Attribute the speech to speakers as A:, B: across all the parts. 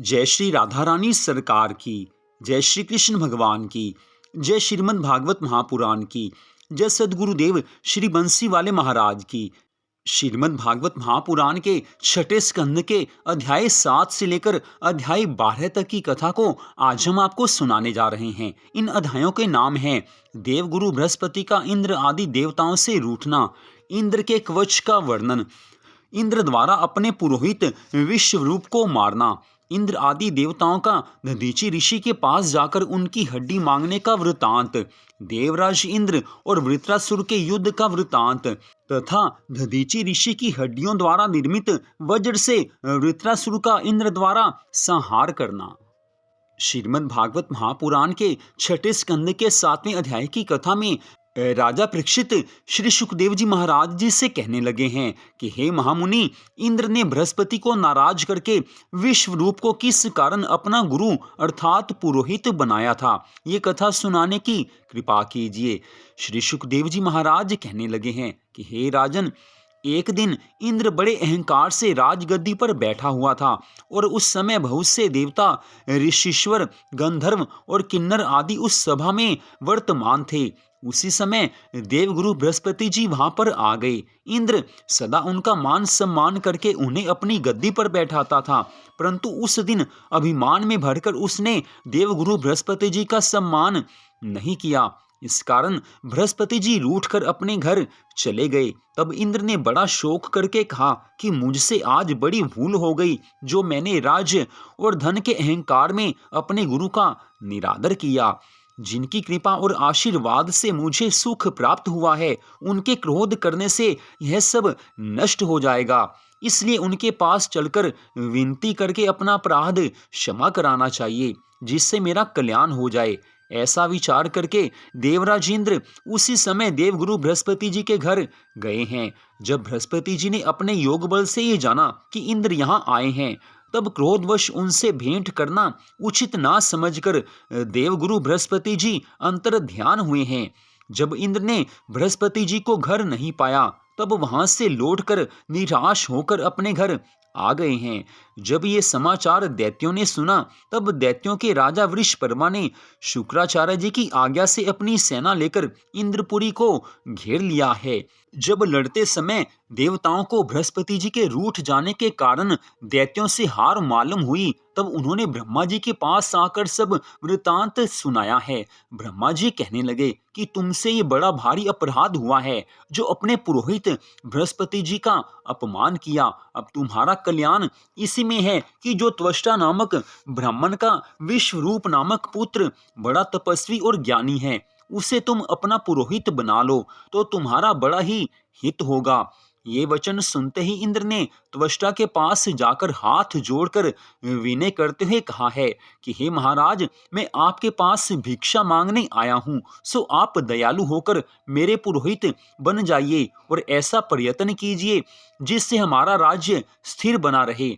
A: जय श्री राधा रानी सरकार की, जय श्री कृष्ण भगवान की, जय श्रीमद् भागवत महापुराण की, जय सद्गुरुदेव श्री बंसी वाले महाराज की। श्रीमद् भागवत महापुराण के छठे स्कंद के अध्याय 7 से लेकर अध्याय 12 तक की कथा को आज हम आपको सुनाने जा रहे हैं। इन अध्यायों के नाम हैं देवगुरु बृहस्पति का इंद्र आदि देवताओं से रूठना, इंद्र के कवच का वर्णन, इंद्र द्वारा अपने पुरोहित विश्वरूप को मारना, इंद्र आदि देवताओं का दधीचि ऋषि के पास जाकर उनकी हड्डी मांगने का वृतांत, देवराज इंद्र और वृत्रासुर के युद्ध का वृतांत तथा दधीचि ऋषि की हड्डियों द्वारा निर्मित वज्र से वृत्रासुर का इंद्र द्वारा संहार करना। श्रीमद् भागवत महापुराण के छठे स्कंद के 7वें अध्याय की कथा में राजा परीक्षित श्री सुखदेव जी महाराज जी से कहने लगे हैं कि हे महामुनि, इंद्र ने बृहस्पति को नाराज करके विश्व रूप को किस कारण अपना गुरु अर्थात पुरोहित बनाया था, ये कथा सुनाने की कृपा कीजिए। श्री सुखदेव जी महाराज कहने लगे हैं कि हे राजन, एक दिन इंद्र बड़े अहंकार से राजगद्दी पर बैठा हुआ था और उस समय बहुत से देवता, ऋषीश्वर, गंधर्व और किन्नर आदि उस सभा में वर्तमान थे। उसी समय देवगुरु बृहस्पति जी वहां पर आ गए। इंद्र सदा उनका मान सम्मान करके उन्हें अपनी गद्दी पर बैठाता था, परंतु उस दिन अभिमान में भरकर उसने देवगुरु बृहस्पति जी का सम्मान नहीं किया। इस कारण बृहस्पति जी रूठकर अपने घर चले गए। तब इंद्र ने बड़ा शोक करके कहा कि मुझसे आज बड़ी भूल हो गई, जो मैंने राज्य और धन के अहंकार में अपने गुरु का निरादर किया। जिनकी कृपा और आशीर्वाद से मुझे सुख प्राप्त हुआ है, उनके क्रोध करने से यह सब नष्ट हो जाएगा। इसलिए उनके पास चलकर विनती करके अपना अपराध क्षमा कराना चाहिए, जिससे मेरा कल्याण हो जाए। ऐसा विचार करके देवराज इंद्र उसी समय देवगुरु बृहस्पति जी के घर गए हैं। जब बृहस्पति जी ने अपने योग बल से ये जाना कि इंद्र यहाँ आए हैं, तब क्रोधवश उनसे भेंट करना उचित ना समझकर देवगुरु बृहस्पति जी अंतर ध्यान हुए हैं। जब इंद्र ने बृहस्पति जी को घर नहीं पाया, तब वहां से लौटकर निराश होकर अपने घर आ गए हैं। जब ये समाचार दैत्यों ने सुना, तब दैत्यों के राजा वृषपर्वा ने शुक्राचार्य जी की आज्ञा से अपनी सेना लेकर इंद्रपुरी को घेर लिया है। जब लड़ते समय देवताओं को बृहस्पति जी के रूठ जाने के कारण दैत्यों से हार मालूम हुई, तब उन्होंने ब्रह्मा जी के पास आकर सब वृतांत सुनाया है। ब्रह्मा जी कहने लगे कि तुमसे ये बड़ा भारी अपराध हुआ है, जो अपने पुरोहित बृहस्पति जी का अपमान किया। अब तुम्हारा कल्याण इसी में है कि जो त्वष्टा नामक ब्राह्मण का विश्वरूप नामक पुत्र बड़ा तपस्वी और ज्ञानी है, उसे तुम अपना पुरोहित बना लो, तो तुम्हारा बड़ा ही हित होगा। ये वचन सुनते ही इंद्र ने त्वष्टा के पास जाकर हाथ जोड़कर विनय करते हुए कहा है कि हे महाराज, मैं आपके पास भिक्षा मांगने आया हूँ, सो आप दयालु होकर मेरे पुरोहित बन जाइए और ऐसा प्रयत्न कीजिए जिससे हमारा राज्य स्थिर बना रहे।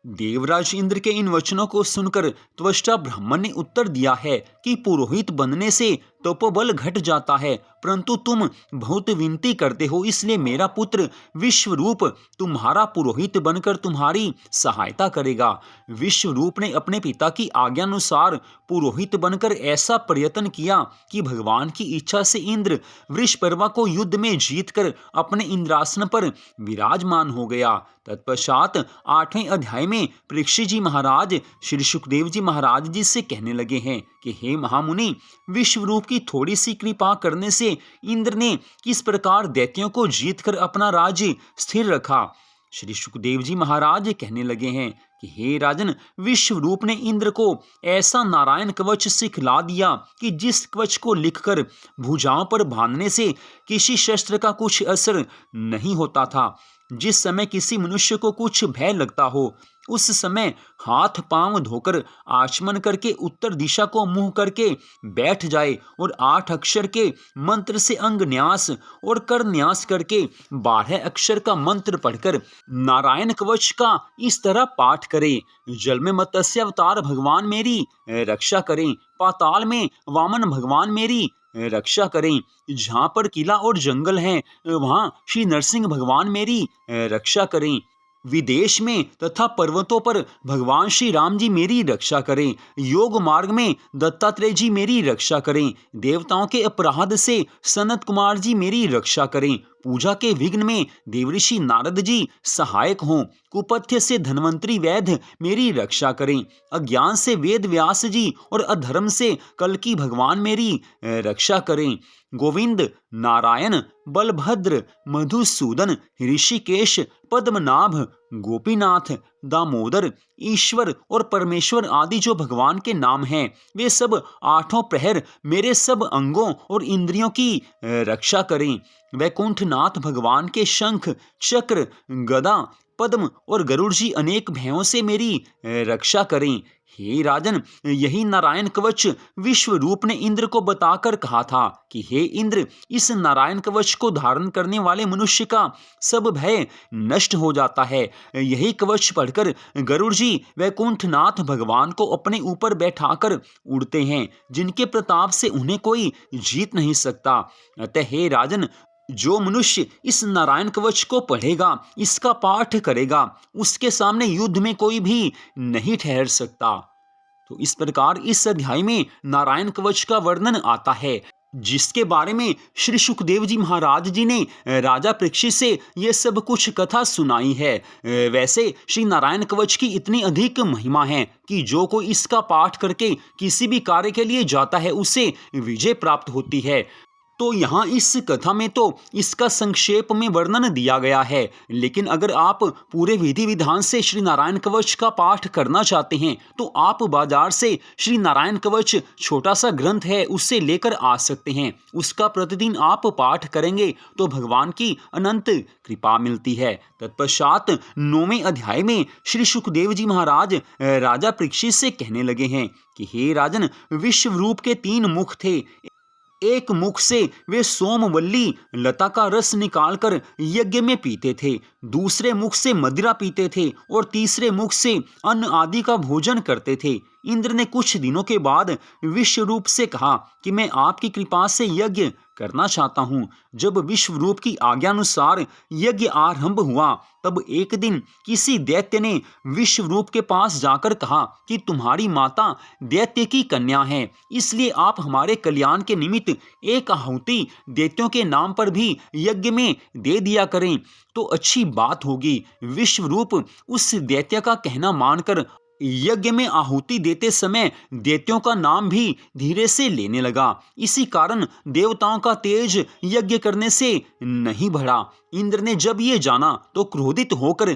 A: देवराज इंद्र के इन वचनों को सुनकर त्वष्टा ब्राह्मण ने उत्तर दिया है कि पुरोहित बनने से तपोबल घट जाता है, परंतु तुम बहुत विनती करते हो, इसलिए मेरा पुत्र विश्वरूप तुम्हारा पुरोहित बनकर तुम्हारी सहायता करेगा। विश्वरूप ने अपने पिता की आज्ञानुसार पुरोहित बनकर ऐसा प्रयत्न किया कि भगवान की इच्छा से इंद्र वृषपर्वा को युद्ध में जीतकर अपने इंद्रासन पर विराजमान हो गया। तत्पश्चात 8वें अध्याय में परीक्षित जी महाराज श्री सुखदेव जी महाराज जी से कहने लगे हैं कि हे महामुनि, विश्वरूप की थोड़ी सी कृपा करने से इंद्र ने किस प्रकार दैत्यों को जीतकर अपना राज्य स्थिर रखा। श्री सुखदेव जी महाराज कहने लगे हैं कि हे राजन, विश्वरूप ने इंद्र को ऐसा नारायण कवच सिखला दिया कि जिस कवच को लिखकर भुजाओं पर बांधने से किसी शस्त्र का कुछ असर नहीं होता था। जिस समय किसी मनुष्य को कुछ भय लगता हो, उस समय हाथ पांव धोकर आचमन करके उत्तर दिशा को मुंह करके बैठ जाए और 8 अक्षर के मंत्र से अंग न्यास और कर न्यास करके 12 अक्षर का मंत्र पढ़कर नारायण कवच का इस तरह पाठ करे। जल में मत्स्य अवतार भगवान मेरी रक्षा करें, पाताल में वामन भगवान मेरी रक्षा करें, जहाँ पर किला और जंगल हैं वहाँ श्री नरसिंह भगवान मेरी रक्षा करें, विदेश में तथा पर्वतों पर भगवान श्री राम जी मेरी रक्षा करें। योग मार्ग में दत्तात्रेय जी मेरी रक्षा करें। देवताओं के अपराध से सनत कुमार जी मेरी रक्षा करें। पूजा के विघ्न में देवऋषि नारद जी सहायक हों। कुपथ्य से धन्वंतरी वैद्य मेरी रक्षा करें। अज्ञान से वेद व्यास जी और अधर्म से कल्कि भगवान मेरी रक्षा करें। गोविंद, नारायण, बलभद्र, मधुसूदन, ऋषिकेश, पद्मनाभ, गोपीनाथ, दामोदर, ईश्वर और परमेश्वर आदि जो भगवान के नाम हैं, वे सब आठों प्रहर मेरे सब अंगों और इंद्रियों की रक्षा करें। वैकुंठनाथ भगवान के शंख, चक्र, गदा, पद्म और गरुड़ जी अनेक भयों से मेरी रक्षा करें। हे राजन, यही नारायण कवच विश्व रूप ने इंद्र को बताकर कहा था कि हे इंद्र, इस नारायण कवच को धारण करने वाले मनुष्य का सब भय नष्ट हो जाता है। यही कवच पढ़कर गरुड़ जी वैकुंठनाथ भगवान को अपने ऊपर बैठाकर उड़ते हैं, जिनके प्रताप से उन्हें कोई जीत नहीं सकता। अतः हे राजन, जो मनुष्य इस नारायण कवच को पढ़ेगा, इसका पाठ करेगा, उसके सामने युद्ध में कोई भी नहीं ठहर सकता। तो इस प्रकार इस अध्याय में नारायण कवच का वर्णन आता है, जिसके बारे में श्री सुखदेव जी महाराज जी ने राजा परीक्षित से ये सब कुछ कथा सुनाई है। वैसे श्री नारायण कवच की इतनी अधिक महिमा है कि जो कोई इसका पाठ करके किसी भी कार्य के लिए जाता है, उसे विजय प्राप्त होती है। तो यहाँ इस कथा में तो इसका संक्षेप में वर्णन दिया गया है, लेकिन अगर आप पूरे विधि विधान से श्री नारायण कवच का पाठ करना चाहते हैं तो आप बाजार से श्री नारायण कवच छोटा सा ग्रंथ है, उससे लेकर आ सकते हैं। उसका प्रतिदिन आप पाठ करेंगे तो भगवान की अनंत कृपा मिलती है। तत्पश्चात 9वें अध्याय में श्री सुखदेव जी महाराज राजा परीक्षित से कहने लगे हैं कि हे राजन, विश्व रूप के 3 मुख थे। एक मुख से वे सोमवल्ली लता का रस निकालकर यज्ञ में पीते थे, दूसरे मुख से मदिरा पीते थे और तीसरे मुख से अन्न आदि का भोजन करते थे। इंद्र ने कुछ दिनों के बाद विश्वरूप से कहा कि मैं आपकी कृपा से यज्ञ करना चाहता हूँ। जब विश्वरूप की आज्ञानुसार यज्ञ आरंभ हुआ, तब एक दिन किसी दैत्य ने विश्वरूप के पास जाकर कहा कि तुम्हारी माता दैत्य की कन्या है, इसलिए आप हमारे कल्याण के निमित्त एक आहुति दैत्यों के नाम पर भी यज्ञ में दे दिया करें तो अच्छी बात होगी। विश्वरूप उस दैत्य का कहना मानकर यज्ञ में आहुति देते समय दैत्यों का नाम भी धीरे से लेने लगा। इसी कारण देवताओं का तेज यज्ञ करने से नहीं बढ़ा। इंद्र ने जब ये जाना तो क्रोधित होकर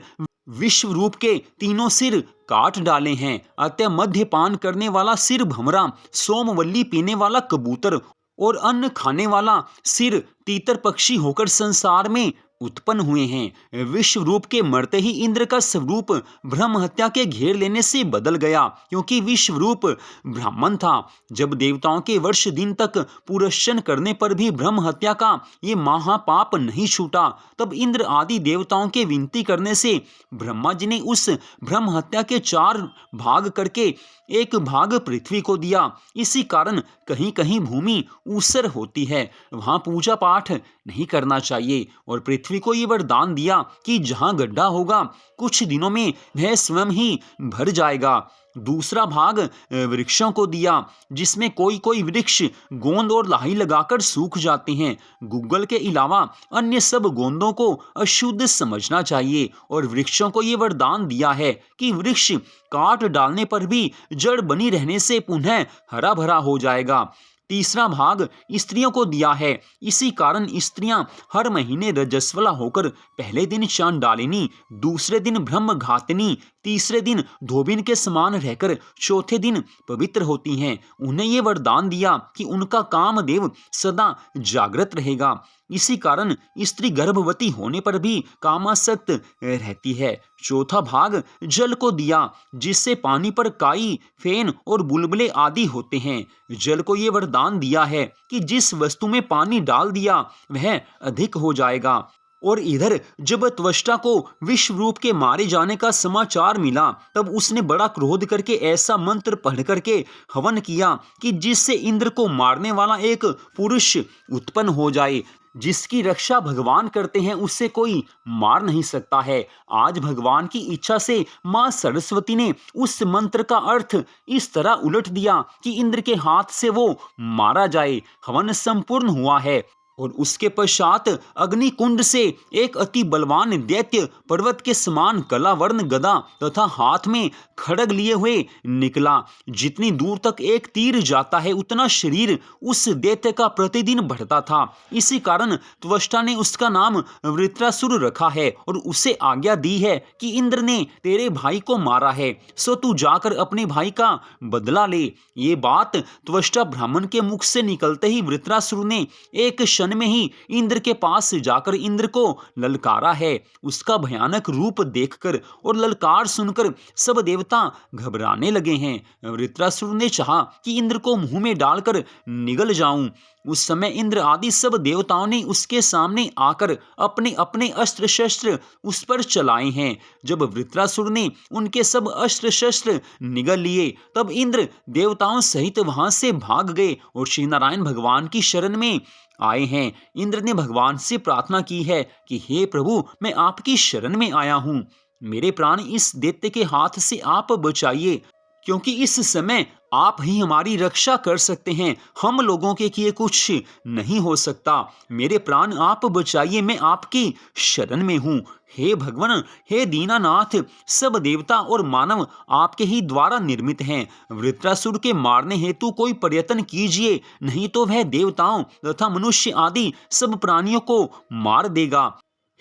A: विश्वरूप के 3 सिर काट डाले हैं। अतः मद्यपान करने वाला सिर भमरा, सोमवल्ली पीने वाला कबूतर और अन्न खाने वाला सिर तीतर पक्षी होकर संसार में उत्पन्न हुए हैं। विश्वरूप के मरते ही इंद्र का स्वरूप ब्रह्म हत्या के घेर लेने से बदल गया, क्योंकि विश्वरूप ब्राह्मण था। जब देवताओं के वर्ष दिन तक पुरस्चन करने पर भी ब्रह्म हत्या का ये महापाप नहीं छूटा, तब इंद्र आदि देवताओं के विनती करने से ब्रह्मा जी ने उस ब्रह्म हत्या के 4 भाग करके एक भाग पृथ्वी को दिया। इसी कारण कहीं कहीं भूमि ऊसर होती है, वहां पूजा पाठ नहीं करना चाहिए। और पृथ्वी को ये वरदान दिया कि जहां गड्ढा होगा कुछ दिनों में वह स्वयं ही भर जाएगा। दूसरा भाग वृक्षों को दिया, जिसमें कोई कोई वृक्ष गोंद और लाही लगाकर सूख जाते हैं। गूगल के अलावा अन्य सब गोंदों को अशुद्ध समझना चाहिए। और वृक्षों को ये वरदान दिया है कि वृक्ष काट डालने पर भी जड़ बनी रहने से पुनः हरा भरा हो जाएगा। तीसरा भाग स्त्रियों को दिया है। इसी कारण स्त्रियां हर महीने रजस्वला होकर पहले दिन चांडालिनी, दूसरे दिन ब्रह्मघातिनी, तीसरे दिन धोबिन के समान रहकर चौथे दिन पवित्र होती हैं। उन्हें ये वरदान दिया कि उनका कामदेव सदा जागृत रहेगा। इसी कारण स्त्री गर्भवती होने पर भी कामासक्त रहती है। चौथा भाग जल को दिया, जिससे पानी पर काई, फेन और बुलबुले आदि होते हैं। जल को ये वरदान दिया है कि जिस वस्तु में पानी डाल दिया वह अधिक हो जाएगा। और इधर जब त्वष्टा को विश्वरूप के मारे जाने का समाचार मिला, तब उसने बड़ा क्रोध करके ऐसा मंत्र पढ़ करके हवन किया कि जिससे इंद्र को मारने वाला एक पुरुष उत्पन्न हो जाए। जिसकी रक्षा भगवान करते हैं उसे कोई मार नहीं सकता है। आज भगवान की इच्छा से मां सरस्वती ने उस मंत्र का अर्थ इस तरह उलट दिया कि इंद्र के हाथ से वो मारा जाए। हवन संपूर्ण हुआ है और उसके पश्चात अग्नि कुंड से एक अति बलवान दैत्य पर्वत के समान कलावर्ण गदा तथा हाथ में खड्ग लिए हुए निकला। जितनी दूर तक एक तीर जाता है उतना शरीर उस दैत्य का प्रतिदिन बढ़ता था। इसी कारण त्वष्टा ने उसका नाम वृत्रासुर रखा है और उसे आज्ञा दी है कि इंद्र ने तेरे भाई को मारा है, सो तू जाकर अपने भाई का बदला ले। ये बात त्वष्टा ब्राह्मण के मुख से निकलते ही वृत्रासुर ने एक क्षण में ही इंद्र के पास जाकर इंद्र को ललकारा है। उसका भयानक रूप देखकर और ललकार सुनकर सब देवता घबराने लगे हैं। वृत्रासुर ने चाहा कि इंद्र को मुंह में डालकर निगल जाऊं। उस समय इंद्र आदि सब देवताओं ने उसके सामने आकर अपने अपने अस्त्र शस्त्र उस पर चलाए हैं। जब वृत्रासुर ने उनके सब अस्त्र शस्त्र निगल लिए तब इंद्र देवताओं सहित वहां से भाग गए और श्री नारायण भगवान की शरण में आए हैं। इंद्र ने भगवान से प्रार्थना की है कि हे प्रभु, मैं आपकी शरण में आया हूं, मेरे प्राण इस दैत्य के हाथ से आप बचाइए, क्योंकि इस समय आप ही हमारी रक्षा कर सकते हैं। हम लोगों के किए कुछ नहीं हो सकता। मेरे प्राण आप बचाइए, मैं आपकी शरण में हूँ। हे भगवान, हे दीनानाथ, सब देवता और मानव आपके ही द्वारा निर्मित हैं। वृत्रासुर के मारने हेतु कोई प्रयत्न कीजिए, नहीं तो वह देवताओं तथा मनुष्य आदि सब प्राणियों को मार देगा।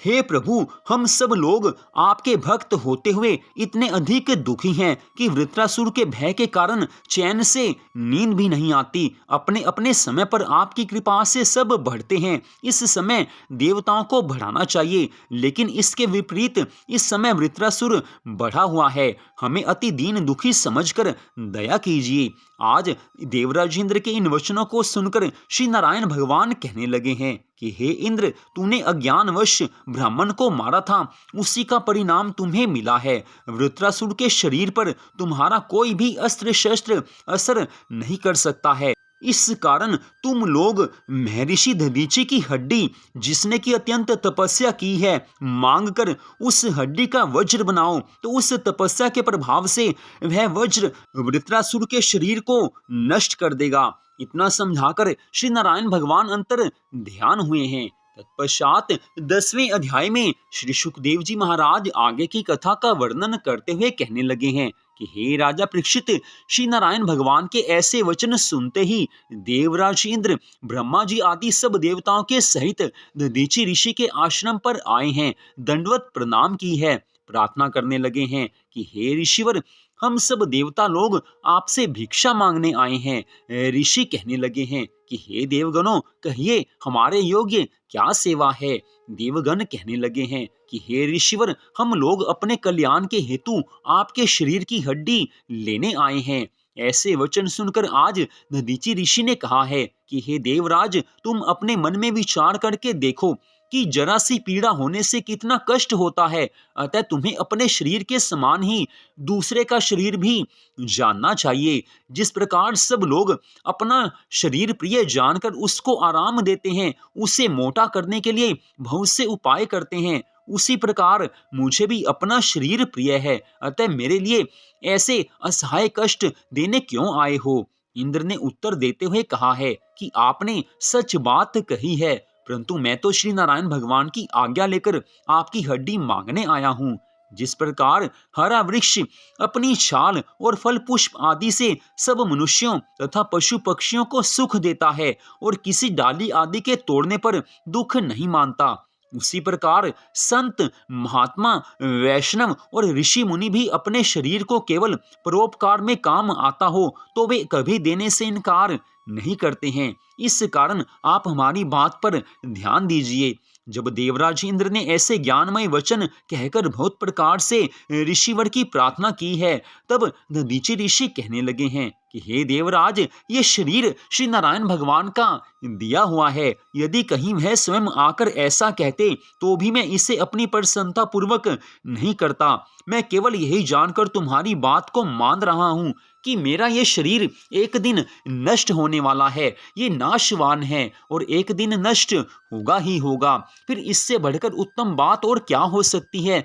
A: हे प्रभु, हम सब लोग आपके भक्त होते हुए इतने अधिक दुखी हैं कि वृत्रासुर के भय के कारण चैन से नींद भी नहीं आती। अपने अपने समय पर आपकी कृपा से सब बढ़ते हैं। इस समय देवताओं को बढ़ाना चाहिए, लेकिन इसके विपरीत इस समय वृत्रासुर बढ़ा हुआ है। हमें अति दीन दुखी समझकर दया कीजिए। आज देवराज इंद्र के इन वचनों को सुनकर श्री नारायण भगवान कहने लगे हैं कि हे इंद्र, तूने अज्ञानवश ब्राह्मण को मारा था, उसी का परिणाम तुम्हें मिला है। वृत्रासुर के शरीर पर तुम्हारा कोई भी अस्त्र शस्त्र असर नहीं कर सकता है। इस कारण तुम लोग महर्षि दधीचि की हड्डी, जिसने की अत्यंत तपस्या की है, मांग कर उस हड्डी का वज्र बनाओ, तो उस तपस्या के प्रभाव से वह वज्र वृत्रासुर के शरीर को नष्ट कर देगा। इतना समझाकर श्री नारायण भगवान अंतर ध्यान हुए हैं। तत्पश्चात 10वें अध्याय में श्री सुखदेव जी महाराज आगे की कथा का वर्णन करते हुए कहने लगे हैं कि हे राजा परीक्षित, श्री नारायण भगवान के ऐसे वचन सुनते ही देवराज इंद्र, ब्रह्मा जी आदि सब देवताओं के सहित दधीचि ऋषि के आश्रम पर आए हैं। दंडवत प्रणाम की है, प्रार्थना करने लगे हैं कि हे ऋषिवर, हम सब देवता लोग आपसे भिक्षा मांगने आए हैं। ऋषि कहने लगे हैं कि हे देवगणों, कहिए हमारे योग्य क्या सेवा है। देवगण कहने लगे हैं कि हे ऋषिवर, हम लोग अपने कल्याण के हेतु आपके शरीर की हड्डी लेने आए हैं। ऐसे वचन सुनकर आज दधीचि ऋषि ने कहा है कि हे देवराज, तुम अपने मन में विचार करके देखो कि जरा सी पीड़ा होने से कितना कष्ट होता है। अतः तुम्हें अपने शरीर के समान ही दूसरे का शरीर भी जानना चाहिए। जिस प्रकार सब लोग अपना शरीर प्रिय जानकर उसको आराम देते हैं, उसे मोटा करने के लिए बहुत से उपाय करते हैं, उसी प्रकार मुझे भी अपना शरीर प्रिय है। अतः मेरे लिए ऐसे असहाय कष्ट देने क्यों आए हो। इंद्र ने उत्तर देते हुए कहा है कि आपने सच बात कही है, परंतु मैं तो श्री नारायण भगवान की आज्ञा लेकर आपकी हड्डी मांगने आया हूँ। जिस प्रकार हरा वृक्ष अपनी छाल और फल पुष्प आदि से सब मनुष्यों तथा पशु पक्षियों को सुख देता है और किसी डाली आदि के तोड़ने पर दुख नहीं मानता, उसी प्रकार संत, महात्मा, वैष्णव और ऋषि मुनि भी अपने शरीर को केवल परोपकार में काम आता हो तो वे कभी देने से इनकार नहीं करते हैं। इस कारण आप हमारी बात पर ध्यान दीजिए। जब देवराज इंद्र ने ऐसे ज्ञानमय वचन कहकर बहुत प्रकार से ऋषिवर की प्रार्थना की है, तब दधीचि ऋषि कहने लगे हैं कि हे देवराज, ये शरीर श्री नारायण भगवान का दिया हुआ है। यदि कहीं वह स्वयं आकर ऐसा कहते तो भी मैं इसे अपनी प्रसन्नता पूर्वक नहीं करता। मैं केवल यही जानकर तुम्हारी बात को मान रहा हूँ कि मेरा ये शरीर एक दिन नष्ट होने वाला है, ये नाशवान है और एक दिन नष्ट होगा ही होगा। फिर इससे बढ़कर उत्तम बात और क्या हो सकती है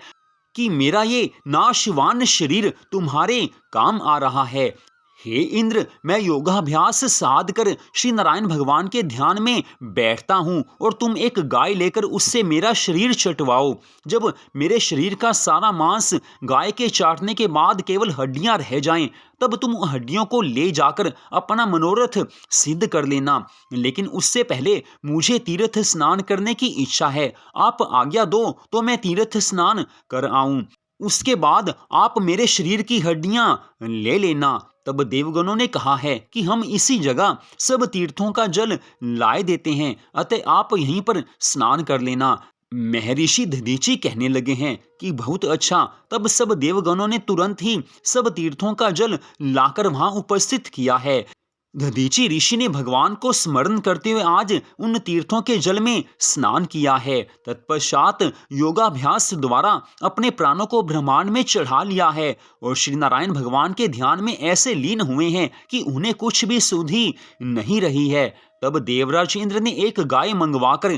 A: कि मेरा ये नाशवान शरीर तुम्हारे काम आ रहा है। हे इंद्र, मैं योगाभ्यास साध कर श्री नारायण भगवान के ध्यान में बैठता हूँ और तुम एक गाय लेकर उससे मेरा शरीर चटवाओ। जब मेरे शरीर का सारा मांस गाय के चाटने के बाद केवल हड्डियां रह जाएं, तब तुम हड्डियों को ले जाकर अपना मनोरथ सिद्ध कर लेना। लेकिन उससे पहले मुझे तीर्थ स्नान करने की इच्छा है। आप आज्ञा दो तो मैं तीर्थ स्नान कर आऊं। उसके बाद आप मेरे शरीर की हड्डियां ले लेना। तब देवगणों ने कहा है कि हम इसी जगह सब तीर्थों का जल लाए देते हैं, अतः आप यहीं पर स्नान कर लेना। महर्षि दधीचि कहने लगे हैं कि बहुत अच्छा। तब सब देवगणों ने तुरंत ही सब तीर्थों का जल लाकर वहां उपस्थित किया है। दधीचि ऋषि ने भगवान को स्मरण करते हुए आज उन तीर्थों के जल में स्नान किया है। तत्पश्चात योगाभ्यास द्वारा अपने प्राणों को ब्रह्मांड में चढ़ा लिया है और श्री नारायण भगवान के ध्यान में ऐसे लीन हुए हैं कि उन्हें कुछ भी सुधि नहीं रही है। तब देवराज इंद्र ने एक गाय मंगवाकर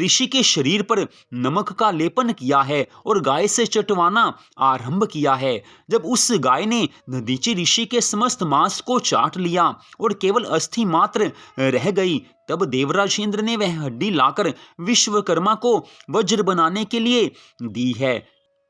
A: ऋषि के शरीर पर नमक का लेपन किया है और गाय से चटवाना आरंभ किया है। जब उस गाय ने दधीचि ऋषि के समस्त मांस को चाट लिया और केवल अस्थि मात्र रह गई, तब देवराज इंद्र ने वह हड्डी लाकर विश्वकर्मा को वज्र बनाने के लिए दी है।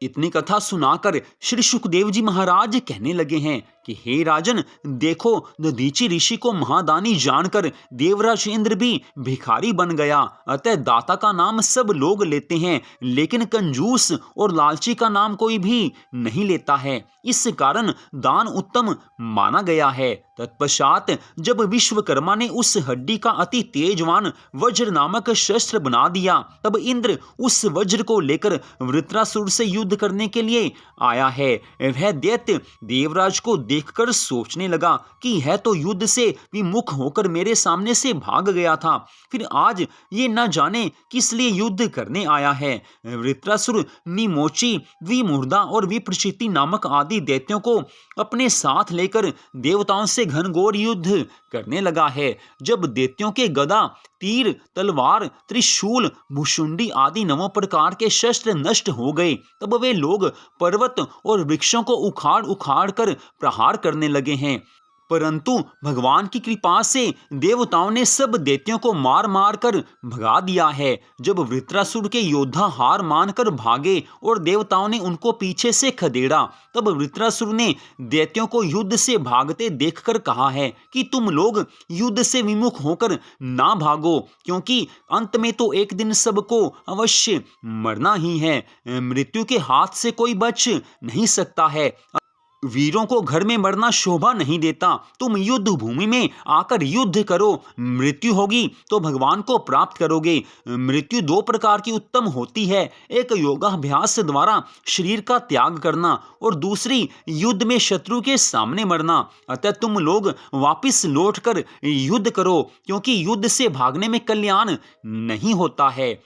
A: इतनी कथा सुनाकर श्री सुखदेव जी महाराज कहने लगे हैं कि हे राजन, देखो, दधीचि ऋषि को महादानी जानकर देवराज इंद्र भी भिखारी बन गया। अतः दाता का नाम सब लोग लेते हैं, लेकिन कंजूस और लालची का नाम कोई भी नहीं लेता है। इस कारण दान उत्तम माना गया है। तत्पश्चात जब विश्वकर्मा ने उस हड्डी का अति तेजवान वज्र नामक शस्त्र बना दिया, तब इंद्र उस वज्र को लेकर वृत्रासुर से युद्ध करने के लिए आया है। वह दैत्य देवराज को देखकर सोचने लगा कि यह तो युद्ध से विमुख होकर मेरे सामने से भाग गया था, फिर आज ये न जाने किस लिए युद्ध करने आया है। वृत्रासुर निमोची, द्विमुर्दा और विप्रचिति नामक आदि दैत्यों को अपने साथ लेकर देवताओं से घनघोर युद्ध करने लगा है। जब दैत्यों के गदा, तीर, तलवार, त्रिशूल, भुशुंडी आदि 9 प्रकार के शस्त्र नष्ट हो गए, तब वे लोग पर्वत और वृक्षों को उखाड़ उखाड़ कर प्रहार करने लगे हैं। परंतु भगवान की कृपा से देवताओं ने सब दैत्यों को मार मार कर भगा दिया है। जब वृत्रासुर के योद्धा हार मानकर भागे और देवताओं ने उनको पीछे से खदेड़ा, तब वृत्रासुर ने दैत्यों को युद्ध से भागते देखकर कहा है कि तुम लोग युद्ध से विमुख होकर ना भागो, क्योंकि अंत में तो एक दिन सबको अवश्य मरना ही है। मृत्यु के हाथ से कोई बच नहीं सकता है। वीरों को घर में मरना शोभा नहीं देता। तुम युद्ध भूमि में आकर युद्ध करो। मृत्यु होगी तो भगवान को प्राप्त करोगे। मृत्यु 2 प्रकार की उत्तम होती है, एक योगाभ्यास द्वारा शरीर का त्याग करना और दूसरी युद्ध में शत्रु के सामने मरना। अतः तुम लोग वापिस लौटकर युद्ध करो, क्योंकि युद्ध से भागने में कल्याण नहीं होता है।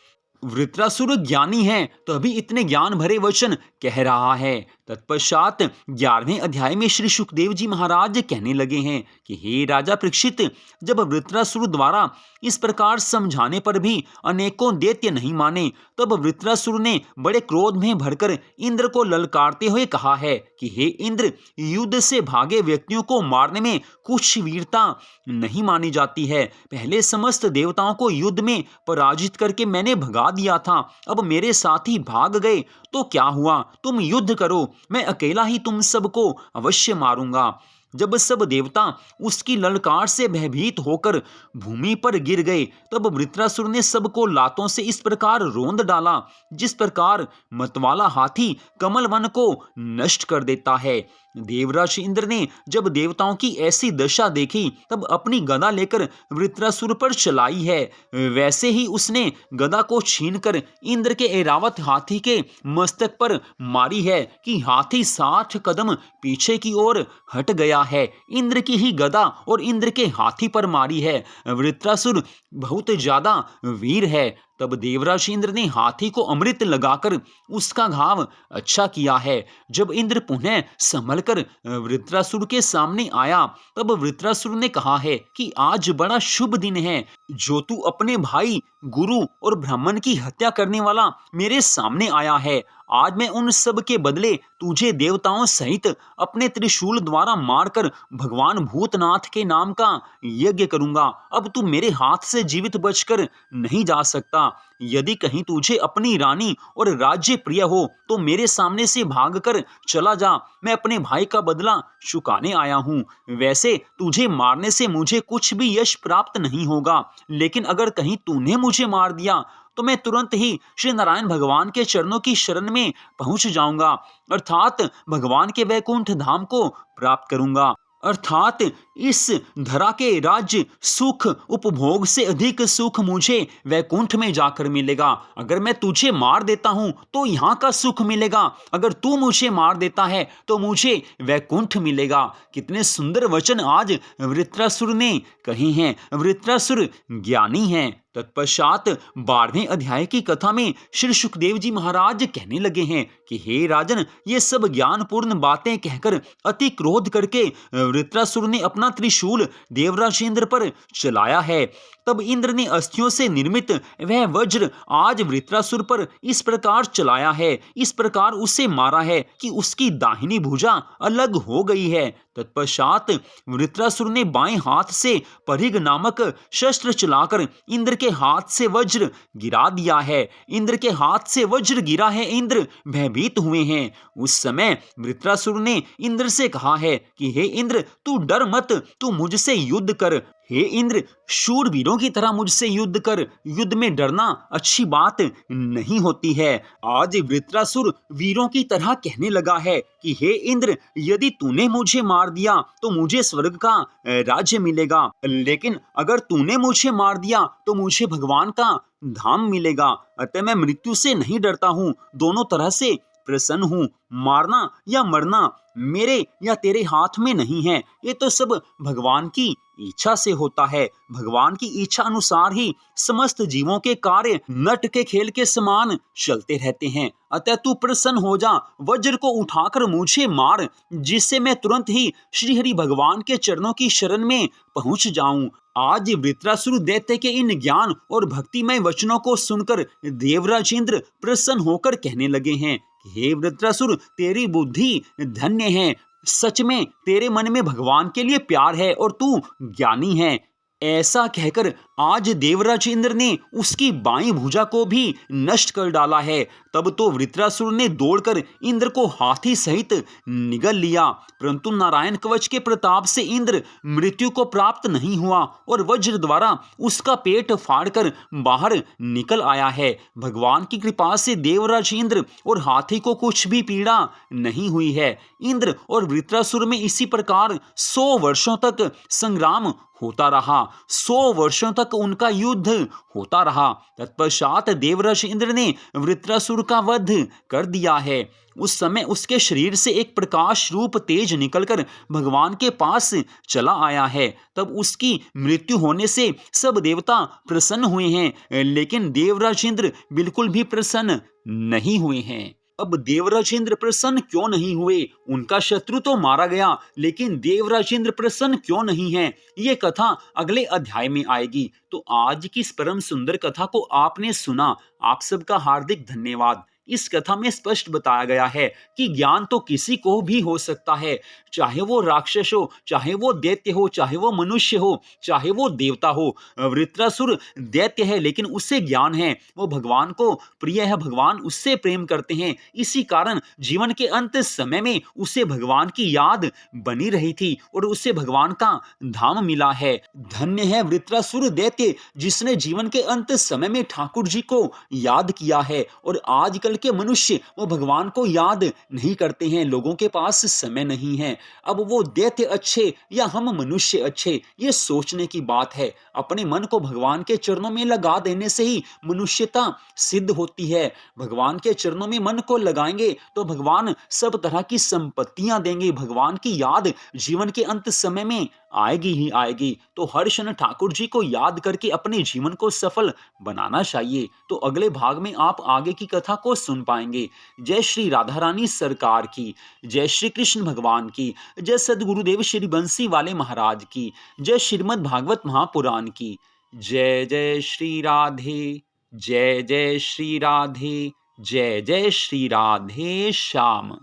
A: वृत्रासुर ज्ञानी है तो अभी इतने ज्ञान भरे वचन कह रहा है। तत्पश्चात 11वें अध्याय में श्री सुखदेव जी महाराज कहने लगे हैं कि हे राजा परीक्षित, जब वृत्रासुर द्वारा इस प्रकार समझाने पर भी अनेकों दैत्य नहीं माने, तब वृत्रासुर ने बड़े क्रोध में भरकर इंद्र को ललकारते हुए कहा है कि हे इंद्र, युद्ध से भागे व्यक्तियों को मारने में कुछ वीरता नहीं मानी जाती है। पहले समस्त देवताओं को युद्ध में पराजित करके मैंने भगा दिया था, अब मेरे साथी भाग गए तो क्या हुआ? तुम युद्ध करो, मैं अकेला ही तुम सबको अवश्य मारूंगा। जब सब देवता उसकी ललकार से भयभीत होकर भूमि पर गिर गए, तब वृत्रासुर ने सबको लातों से इस प्रकार रोंद डाला जिस प्रकार मतवाला हाथी कमल वन को नष्ट कर देता है। देवराज इंद्र ने जब देवताओं की ऐसी दशा देखी, तब अपनी गदा लेकर वृत्रासुर पर चलाई है। वैसे ही उसने गदा को छीनकर इंद्र के ऐरावत हाथी के मस्तक पर मारी है कि हाथी 60 कदम पीछे की ओर हट गया है, इंद्र की ही गदा और इंद्र के हाथी पर मारी है। वृत्रासुर बहुत ज्यादा वीर है। तब देवराज इंद्र ने हाथी को अमृत लगाकर उसका घाव अच्छा किया है। जब इंद्र पुनः संभल कर वृत्रासुर के सामने आया, तब वृत्रासुर ने कहा है कि आज बड़ा शुभ दिन है, जो तू अपने भाई, गुरु और ब्राह्मण की हत्या करने वाला मेरे सामने आया है। आज मैं उन सब के बदले तुझे देवताओं सहित अपने त्रिशूल द्वारा मारकर भगवान भूतनाथ के नाम का यज्ञ करूंगा। अब तू मेरे हाथ से जीवित बचकर नहीं जा सकता। यदि कहीं तुझे अपनी रानी और राज्य प्रिय हो तो मेरे सामने से भागकर चला जा। मैं अपने भाई का बदला चुकाने आया हूँ। वैसे तुझे मारने से मुझे कुछ भी यश प्राप्त नहीं होगा, लेकिन अगर कहीं तूने मुझे मार दिया तो मैं तुरंत ही श्री नारायण भगवान के चरणों की शरण में पहुंच जाऊंगा, अर्थात भगवान के वैकुंठ धाम को प्राप्त करूंगा। अर्थात इस धरा के राज्य सुख उपभोग से अधिक सुख मुझे वैकुंठ में जाकर मिलेगा। अगर मैं तुझे मार देता हूं तो यहाँ का सुख मिलेगा, अगर तू मुझे मार देता है तो मुझे वैकुंठ मिलेगा। कितने सुंदर वचन आज वृत्रासुर ने कहे हैं। वृत्रासुर ज्ञानी हैं। तत्पश्चात 12वें अध्याय की कथा में श्री सुखदेव जी महाराज कहने लगे हैं कि हे राजन, ये सब ज्ञानपूर्ण बातें कहकर अति क्रोध करके वृत्रासुर ने अपना त्रिशूल देवराज इंद्र पर चलाया है। तब इंद्र ने अस्थियों से निर्मित वह वज्र आज वृत्रासुर पर इस प्रकार चलाया है, इस प्रकार उसे मारा है कि उसकी दाहिनी भुजा अलग हो गई है। तत्पश्चात वृत्रासुर ने बाएं हाथ से परिघ नामक शस्त्र चलाकर इंद्र के हाथ से वज्र गिरा दिया है। इंद्र के हाथ से वज्र गिरा है, इंद्र भयभीत हुए हैं। उस समय वृत्रासुर ने इंद्र से कहा है कि हे इंद्र, तू डर मत, तू मुझसे युद्ध कर। हे इंद्र, शूरवीरों की तरह मुझसे युद्ध कर। युद्ध में डरना अच्छी बात नहीं होती है। आज वृत्रासुर वीरों की तरह कहने लगा है कि हे इंद्र, यदि तूने मुझे मार दिया तो मुझे स्वर्ग का राज्य मिलेगा, लेकिन अगर तूने मुझे मार दिया तो मुझे भगवान का धाम मिलेगा। अतः मैं मृत्यु से नहीं डरता हूँ, दोनों तरह से प्रसन्न हूँ। मारना या मरना मेरे या तेरे हाथ में नहीं है, ये तो सब भगवान की इच्छा से होता है। भगवान की इच्छा अनुसार ही समस्त जीवों के कार्य नट के खेल के समान चलते रहते हैं। अतः तू प्रसन्न हो जा, वज्र को उठाकर मुझे मार, जिससे मैं तुरंत ही श्री हरि भगवान के चरणों की शरण में पहुंच जाऊं। आज वृत्रासुर दैत्य के इन ज्ञान और भक्तिमय वचनों को सुनकर देवराज इंद्र प्रसन्न होकर कहने लगे हैं, हे वृत्रासुर, तेरी बुद्धि धन्य है। सच में तेरे मन में भगवान के लिए प्यार है और तू ज्ञानी है। ऐसा कहकर आज देवराज इंद्र ने उसकी बाईं भुजा को भी नष्ट कर डाला है। तब तो वृत्रासुर ने दौड़कर इंद्र को हाथी सहित निगल लिया, परंतु नारायण कवच के प्रताप से इंद्र मृत्यु को प्राप्त नहीं हुआ और वज्र द्वारा उसका पेट फाड़कर बाहर निकल आया है। भगवान की कृपा से देवराज इंद्र और हाथी को कुछ भी पीड़ा नहीं हुई है। इंद्र और वृत्रासुर में इसी प्रकार 100 वर्षों तक संग्राम होता रहा। 100 वर्षों तक उनका युद्ध होता रहा। तत्पश्चात देवराज इंद्र ने वृत्रासुर का वध कर दिया है। उस समय उसके शरीर से एक प्रकाश रूप तेज निकलकर भगवान के पास चला आया है। तब उसकी मृत्यु होने से सब देवता प्रसन्न हुए हैं, लेकिन देवराज इंद्र बिल्कुल भी प्रसन्न नहीं हुए हैं। अब देवराज इंद्र प्रसन्न क्यों नहीं हुए? उनका शत्रु तो मारा गया, लेकिन देवराज इंद्र प्रसन्न क्यों नहीं है, ये कथा अगले अध्याय में आएगी। तो आज की इस परम सुंदर कथा को आपने सुना, आप सबका हार्दिक धन्यवाद। इस कथा में स्पष्ट बताया गया है कि ज्ञान तो किसी को भी हो सकता है, चाहे वो राक्षस हो, चाहे वो दैत्य हो, चाहे वो मनुष्य हो, चाहे वो देवता हो। वृत्रासुर दैत्य है, लेकिन उससे ज्ञान है, वो भगवान को प्रिय है, भगवान उससे प्रेम करते हैं। इसी कारण जीवन के अंत समय में उसे भगवान की याद बनी रही थी और उसे भगवान का धाम मिला है। धन्य है वृत्रासुर दैत्य, जिसने जीवन के अंत समय में ठाकुर जी को याद किया है और आजकल आजकल के मनुष्य वो भगवान को याद नहीं करते हैं, लोगों के पास समय नहीं है। अब वो दैत्य अच्छे या हम मनुष्य अच्छे, ये सोचने की बात है। अपने मन को भगवान के चरणों में लगा देने से ही मनुष्यता सिद्ध होती है। भगवान के चरणों में मन को लगाएंगे तो भगवान सब तरह की संपत्तियां देंगे। भगवान की याद जीवन के अंत समय में आएगी ही आएगी। तो हर क्षण ठाकुर जी को याद करके अपने जीवन को सफल बनाना चाहिए। तो अगले भाग में आप आगे की कथा को सुन पाएंगे। जय श्री राधा रानी सरकार की, जय श्री कृष्ण भगवान की, जय सदगुरुदेव श्री बंसी वाले महाराज की, जय श्रीमद् भागवत महापुराण की। जय जय श्री राधे, जय जय श्री राधे, जय जय श्री राधे श्याम।